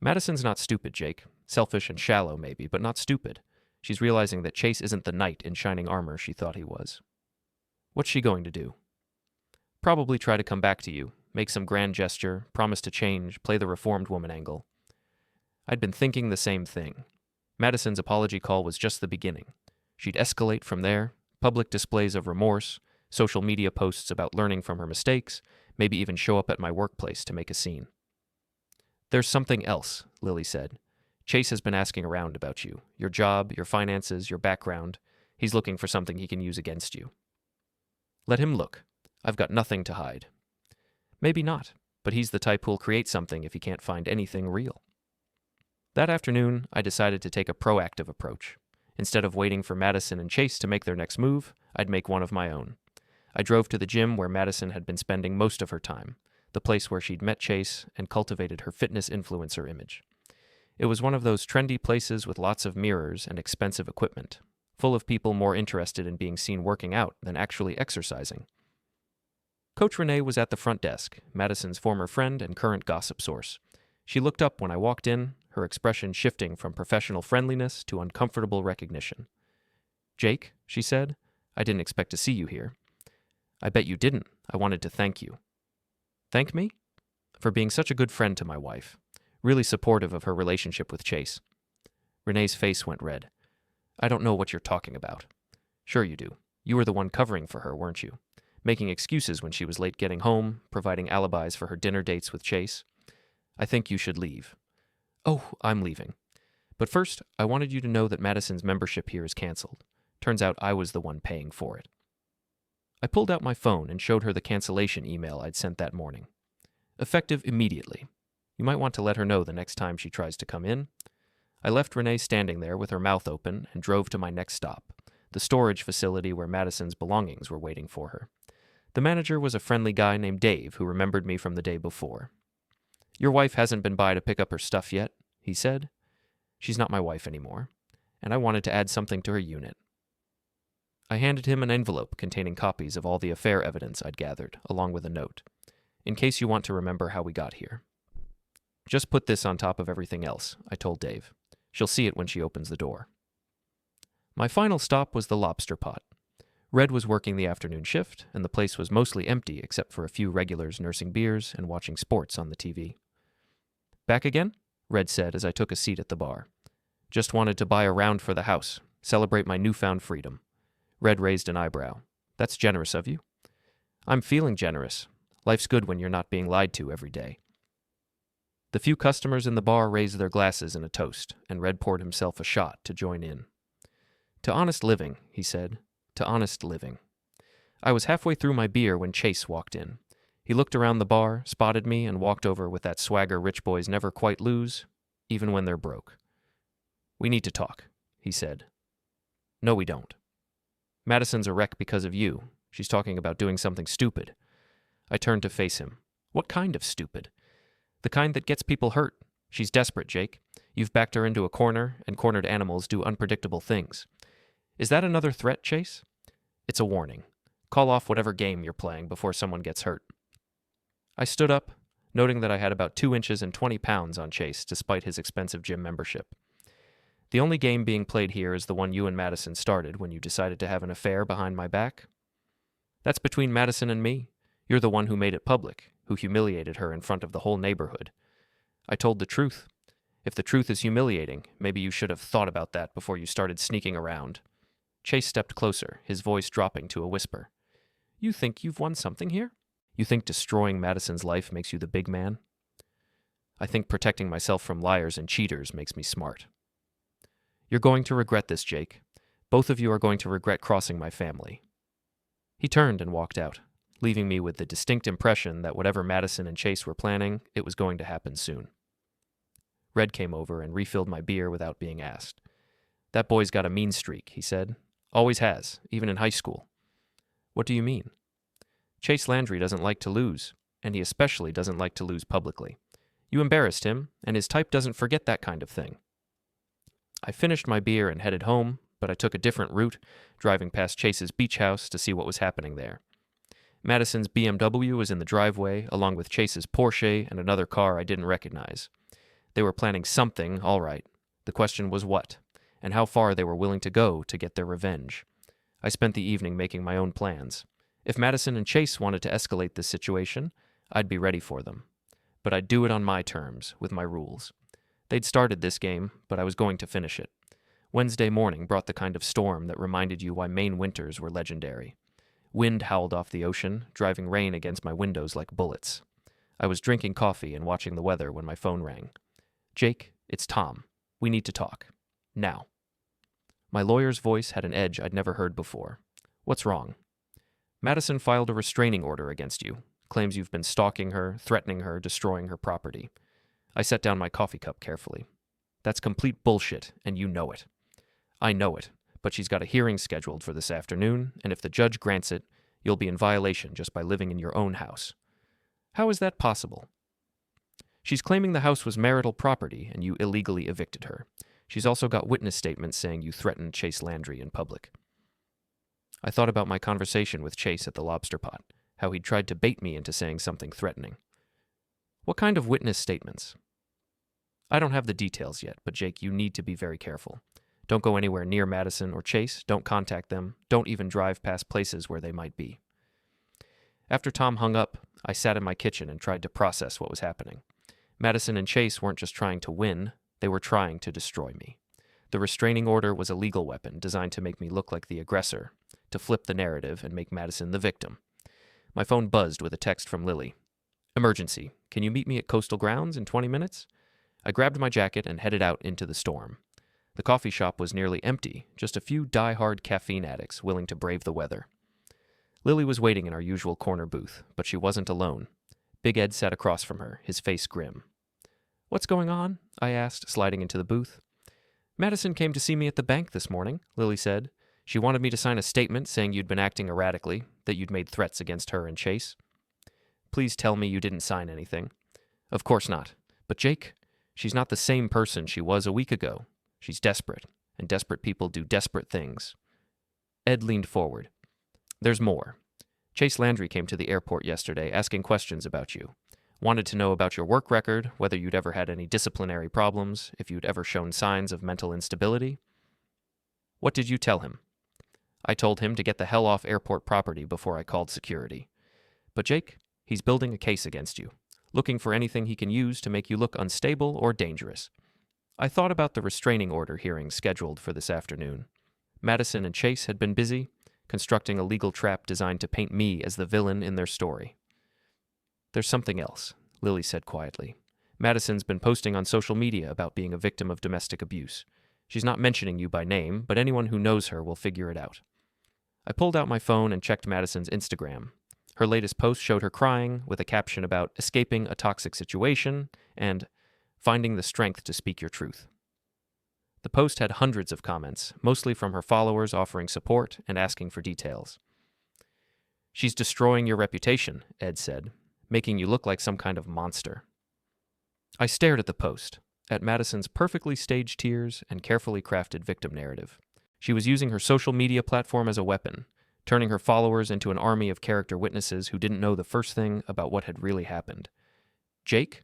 Madison's not stupid, Jake. Selfish and shallow, maybe, but not stupid. She's realizing that Chase isn't the knight in shining armor she thought he was. What's she going to do? Probably try to come back to you, make some grand gesture, promise to change, play the reformed woman angle. I'd been thinking the same thing. Madison's apology call was just the beginning. She'd escalate from there, public displays of remorse, social media posts about learning from her mistakes, maybe even show up at my workplace to make a scene. There's something else, Lily said. Chase has been asking around about you, your job, your finances, your background. He's looking for something he can use against you. Let him look. I've got nothing to hide. Maybe not, but he's the type who'll create something if he can't find anything real. That afternoon, I decided to take a proactive approach. Instead of waiting for Madison and Chase to make their next move, I'd make one of my own. I drove to the gym where Madison had been spending most of her time, the place where she'd met Chase and cultivated her fitness influencer image. It was one of those trendy places with lots of mirrors and expensive equipment, full of people more interested in being seen working out than actually exercising. Coach Renee was at the front desk, Madison's former friend and current gossip source. She looked up when I walked in, her expression shifting from professional friendliness to uncomfortable recognition. Jake, she said, I didn't expect to see you here. I bet you didn't. I wanted to thank you. Thank me? For being such a good friend to my wife. Really supportive of her relationship with Chase. Renee's face went red. I don't know what you're talking about. Sure you do. You were the one covering for her, weren't you? Making excuses when she was late getting home, providing alibis for her dinner dates with Chase. I think you should leave. Oh, I'm leaving. But first, I wanted you to know that Madison's membership here is canceled. Turns out I was the one paying for it. I pulled out my phone and showed her the cancellation email I'd sent that morning. Effective immediately. You might want to let her know the next time she tries to come in. I left Renee standing there with her mouth open and drove to my next stop, the storage facility where Madison's belongings were waiting for her. The manager was a friendly guy named Dave who remembered me from the day before. Your wife hasn't been by to pick up her stuff yet, he said. She's not my wife anymore, and I wanted to add something to her unit. I handed him an envelope containing copies of all the affair evidence I'd gathered, along with a note, in case you want to remember how we got here. Just put this on top of everything else, I told Dave. She'll see it when she opens the door. My final stop was the lobster pot. Red was working the afternoon shift, and the place was mostly empty except for a few regulars nursing beers and watching sports on the TV. Back again? Red said as I took a seat at the bar. Just wanted to buy a round for the house, celebrate my newfound freedom. Red raised an eyebrow. That's generous of you. I'm feeling generous. Life's good when you're not being lied to every day. The few customers in the bar raised their glasses in a toast, and Red poured himself a shot to join in. "To honest living," he said. "To honest living." I was halfway through my beer when Chase walked in. He looked around the bar, spotted me, and walked over with that swagger rich boys never quite lose, even when they're broke. "We need to talk," he said. "No, we don't. Madison's a wreck because of you. She's talking about doing something stupid." I turned to face him. "What kind of stupid?" "The kind that gets people hurt. She's desperate, Jake. You've backed her into a corner, and cornered animals do unpredictable things." "Is that another threat, Chase?" "It's a warning. Call off whatever game you're playing before someone gets hurt." I stood up, noting that I had about 2 inches and 20 pounds on Chase, despite his expensive gym membership. "The only game being played here is the one you and Madison started when you decided to have an affair behind my back. That's between Madison and me. You're the one who made it public, who humiliated her in front of the whole neighborhood. I told the truth. If the truth is humiliating, maybe you should have thought about that before you started sneaking around." Chase stepped closer, his voice dropping to a whisper. "You think you've won something here? You think destroying Madison's life makes you the big man? I think protecting myself from liars and cheaters makes me smart. You're going to regret this, Jake. Both of you are going to regret crossing my family." He turned and walked out, leaving me with the distinct impression that whatever Madison and Chase were planning, it was going to happen soon. Red came over and refilled my beer without being asked. "That boy's got a mean streak," he said. "Always has, even in high school." "What do you mean?" "Chase Landry doesn't like to lose, and he especially doesn't like to lose publicly. You embarrassed him, and his type doesn't forget that kind of thing." I finished my beer and headed home, but I took a different route, driving past Chase's beach house to see what was happening there. Madison's BMW was in the driveway, along with Chase's Porsche and another car I didn't recognize. They were planning something, all right. The question was what, and how far they were willing to go to get their revenge. I spent the evening making my own plans. If Madison and Chase wanted to escalate this situation, I'd be ready for them. But I'd do it on my terms, with my rules. They'd started this game, but I was going to finish it. Wednesday morning brought the kind of storm that reminded you why Maine winters were legendary. Wind howled off the ocean, driving rain against my windows like bullets. I was drinking coffee and watching the weather when my phone rang. "Jake, it's Tom. We need to talk. Now." My lawyer's voice had an edge I'd never heard before. "What's wrong?" "Madison filed a restraining order against you. Claims you've been stalking her, threatening her, destroying her property." I set down my coffee cup carefully. "That's complete bullshit, and you know it." "I know it, but she's got a hearing scheduled for this afternoon, and if the judge grants it, you'll be in violation just by living in your own house." "How is that possible?" "She's claiming the house was marital property, and you illegally evicted her. She's also got witness statements saying you threatened Chase Landry in public." I thought about my conversation with Chase at the Lobster Pot, how he'd tried to bait me into saying something threatening. "What kind of witness statements?" "I don't have the details yet, but Jake, you need to be very careful. Don't go anywhere near Madison or Chase, don't contact them, don't even drive past places where they might be." After Tom hung up, I sat in my kitchen and tried to process what was happening. Madison and Chase weren't just trying to win, they were trying to destroy me. The restraining order was a legal weapon designed to make me look like the aggressor, to flip the narrative and make Madison the victim. My phone buzzed with a text from Lily. "Emergency. Can you meet me at Coastal Grounds in 20 minutes? I grabbed my jacket and headed out into the storm. The coffee shop was nearly empty, just a few die-hard caffeine addicts willing to brave the weather. Lily was waiting in our usual corner booth, but she wasn't alone. Big Ed sat across from her, his face grim. "What's going on?" I asked, sliding into the booth. "Madison came to see me at the bank this morning," Lily said. "She wanted me to sign a statement saying you'd been acting erratically, that you'd made threats against her and Chase." "Please tell me you didn't sign anything." "Of course not. But Jake, she's not the same person she was a week ago. She's desperate, and desperate people do desperate things." Ed leaned forward. "There's more. Chase Landry came to the airport yesterday asking questions about you. Wanted to know about your work record, whether you'd ever had any disciplinary problems, if you'd ever shown signs of mental instability." "What did you tell him?" "I told him to get the hell off airport property before I called security. But Jake, he's building a case against you, looking for anything he can use to make you look unstable or dangerous." I thought about the restraining order hearing scheduled for this afternoon. Madison and Chase had been busy, constructing a legal trap designed to paint me as the villain in their story. "There's something else," Lily said quietly. Madison's been posting on social media about being a victim of domestic abuse. She's not mentioning you by name, but anyone who knows her will figure it out. I pulled out my phone and checked Madison's Instagram. Her latest post showed her crying, with a caption about escaping a toxic situation and finding the strength to speak your truth. The post had hundreds of comments, mostly from her followers offering support and asking for details. "She's destroying your reputation," Ed said, "making you look like some kind of monster." I stared at the post, at Madison's perfectly staged tears and carefully crafted victim narrative. She was using her social media platform as a weapon, turning her followers into an army of character witnesses who didn't know the first thing about what had really happened. "Jake?"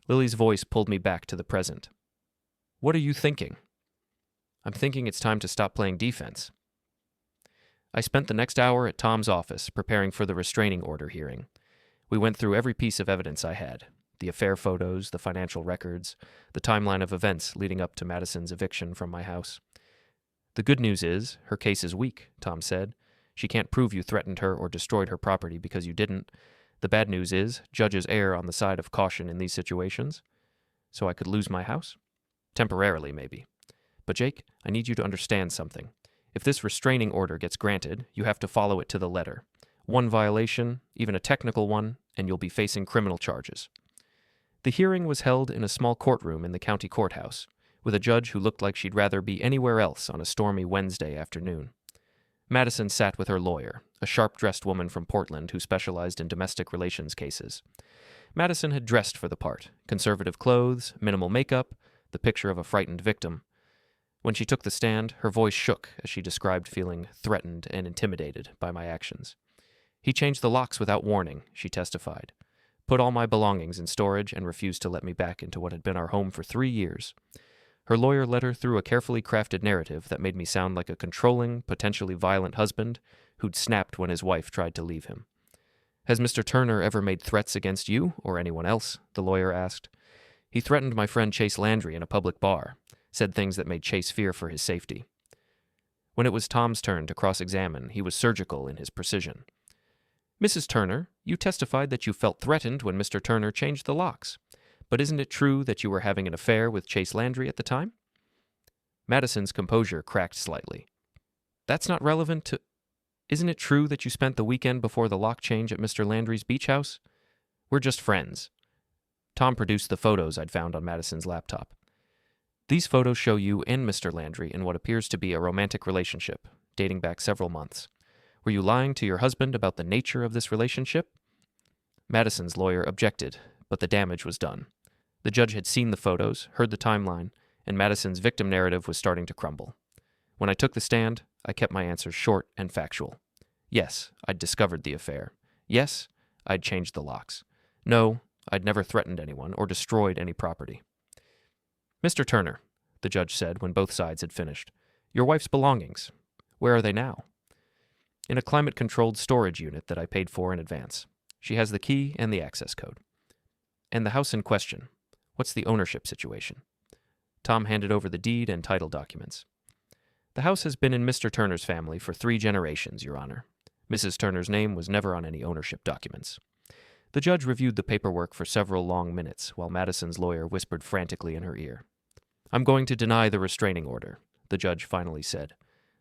Lily's voice pulled me back to the present. "What are you thinking?" "I'm thinking it's time to stop playing defense." I spent the next hour at Tom's office preparing for the restraining order hearing. We went through every piece of evidence I had: the affair photos, the financial records, the timeline of events leading up to Madison's eviction from my house. "The good news is, her case is weak," Tom said. "She can't prove you threatened her or destroyed her property because you didn't. The bad news is, judges err on the side of caution in these situations." "So I could lose my house?" "Temporarily, maybe. But Jake, I need you to understand something. If this restraining order gets granted, you have to follow it to the letter. One violation, even a technical one, and you'll be facing criminal charges." The hearing was held in a small courtroom in the county courthouse, with a judge who looked like she'd rather be anywhere else on a stormy Wednesday afternoon. Madison sat with her lawyer, a sharp-dressed woman from Portland who specialized in domestic relations cases. Madison had dressed for the part: conservative clothes, minimal makeup, the picture of a frightened victim. When she took the stand, her voice shook as she described feeling threatened and intimidated by my actions. "He changed the locks without warning," she testified. "Put all my belongings in storage and refused to let me back into what had been our home for 3 years. Her lawyer led her through a carefully crafted narrative that made me sound like a controlling, potentially violent husband who'd snapped when his wife tried to leave him. "Has Mr. Turner ever made threats against you or anyone else?" the lawyer asked. "He threatened my friend Chase Landry in a public bar, said things that made Chase fear for his safety." When it was Tom's turn to cross-examine, he was surgical in his precision. "Mrs. Turner, you testified that you felt threatened when Mr. Turner changed the locks. But isn't it true that you were having an affair with Chase Landry at the time?" Madison's composure cracked slightly. "That's not relevant to... Isn't it true that you spent the weekend before the lock change at Mr. Landry's beach house?" "We're just friends." Tom produced the photos I'd found on Madison's laptop. "These photos show you and Mr. Landry in what appears to be a romantic relationship, dating back several months. Were you lying to your husband about the nature of this relationship?" Madison's lawyer objected, but the damage was done. The judge had seen the photos, heard the timeline, and Madison's victim narrative was starting to crumble. When I took the stand, I kept my answers short and factual. Yes, I'd discovered the affair. Yes, I'd changed the locks. No, I'd never threatened anyone or destroyed any property. "Mr. Turner," the judge said when both sides had finished, "your wife's belongings, where are they now?" "In a climate-controlled storage unit that I paid for in advance. She has the key and the access code." "And the house in question, what's the ownership situation?" Tom handed over the deed and title documents. "The house has been in Mr. Turner's family for 3 generations, Your Honor. Mrs. Turner's name was never on any ownership documents." The judge reviewed the paperwork for several long minutes while Madison's lawyer whispered frantically in her ear. "I'm going to deny the restraining order," the judge finally said.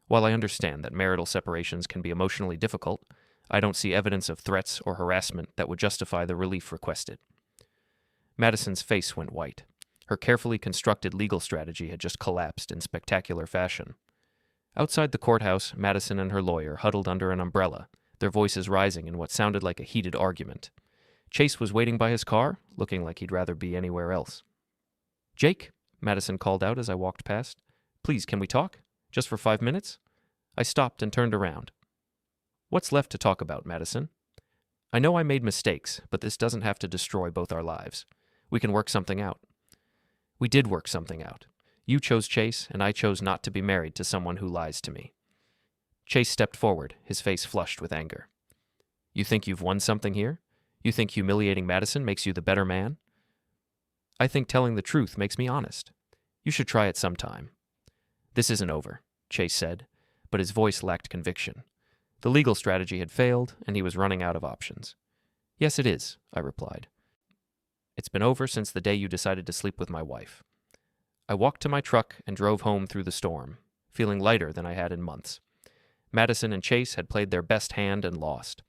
"While I understand that marital separations can be emotionally difficult, I don't see evidence of threats or harassment that would justify the relief requested." Madison's face went white. Her carefully constructed legal strategy had just collapsed in spectacular fashion. Outside the courthouse, Madison and her lawyer huddled under an umbrella, their voices rising in what sounded like a heated argument. Chase was waiting by his car, looking like he'd rather be anywhere else. "Jake," Madison called out as I walked past. "Please, can we talk? Just for 5 minutes?" I stopped and turned around. "What's left to talk about, Madison? I know I made mistakes, but this doesn't have to destroy both our lives. We can work something out." "We did work something out. You chose Chase, and I chose not to be married to someone who lies to me." Chase stepped forward, his face flushed with anger. "You think you've won something here? You think humiliating Madison makes you the better man?" "I think telling the truth makes me honest. You should try it sometime." "This isn't over," Chase said, but his voice lacked conviction. The legal strategy had failed, and he was running out of options. "Yes, it is," I replied. It's been over since the day you decided to sleep with my wife. I walked to my truck and drove home through the storm, feeling lighter than I had in months. Madison and Chase had played their best hand and lost.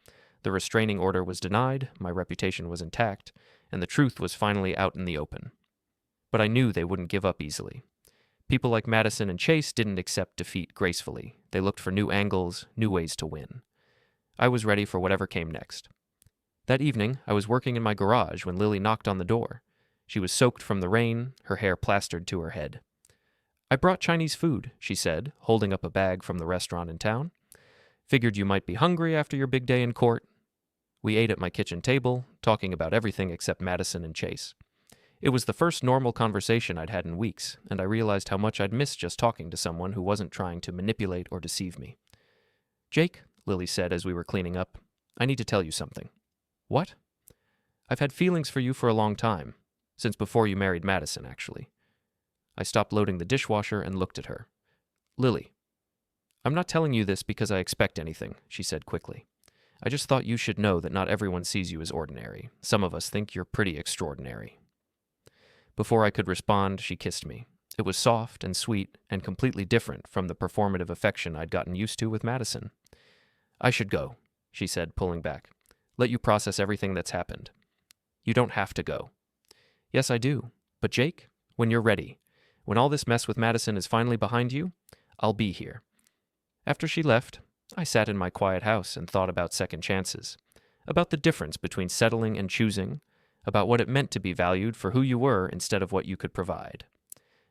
The restraining order was denied, my reputation was intact, and the truth was finally out in the open. But I knew they wouldn't give up easily. People like Madison and Chase didn't accept defeat gracefully. They looked for new angles, new ways to win. I was ready for whatever came next. That evening, I was working in my garage when Lily knocked on the door. She was soaked from the rain, her hair plastered to her head. "I brought Chinese food," she said, holding up a bag from the restaurant in town. "Figured you might be hungry after your big day in court." We ate at my kitchen table, talking about everything except Madison and Chase. It was the first normal conversation I'd had in weeks, and I realized how much I'd missed just talking to someone who wasn't trying to manipulate or deceive me. "Jake," Lily said as we were cleaning up, "I need to tell you something." "What?" "I've had feelings for you for a long time. Since before you married Madison, actually." I stopped loading the dishwasher and looked at her. "Lily, I'm not telling you this because I expect anything," she said quickly. "I just thought you should know that not everyone sees you as ordinary. Some of us think you're pretty extraordinary." Before I could respond, she kissed me. It was soft and sweet and completely different from the performative affection I'd gotten used to with Madison. "I should go," she said, pulling back. "Let you process everything that's happened." "You don't have to go." "Yes, I do. But Jake, when you're ready, when all this mess with Madison is finally behind you, I'll be here." After she left, I sat in my quiet house and thought about second chances, about the difference between settling and choosing, about what it meant to be valued for who you were instead of what you could provide.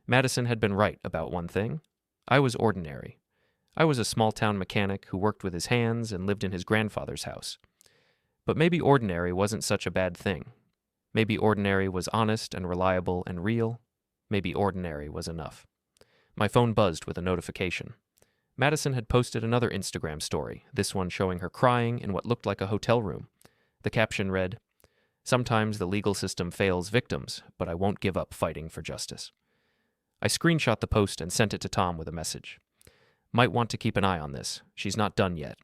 Madison had been right about one thing. I was ordinary. I was a small-town mechanic who worked with his hands and lived in his grandfather's house. But maybe ordinary wasn't such a bad thing. Maybe ordinary was honest and reliable and real. Maybe ordinary was enough. My phone buzzed with a notification. Madison had posted another Instagram story, this one showing her crying in what looked like a hotel room. The caption read, "Sometimes the legal system fails victims, but I won't give up fighting for justice." I screenshot the post and sent it to Tom with a message. "Might want to keep an eye on this. She's not done yet."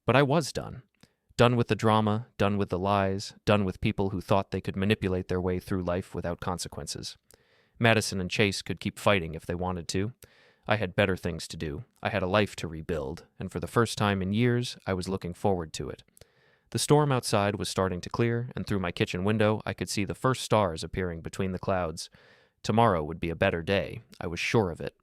But I was done. Done with the drama, done with the lies, done with people who thought they could manipulate their way through life without consequences. Madison and Chase could keep fighting if they wanted to. I had better things to do. I had a life to rebuild, and for the first time in years, I was looking forward to it. The storm outside was starting to clear, and through my kitchen window, I could see the first stars appearing between the clouds. Tomorrow would be a better day. I was sure of it.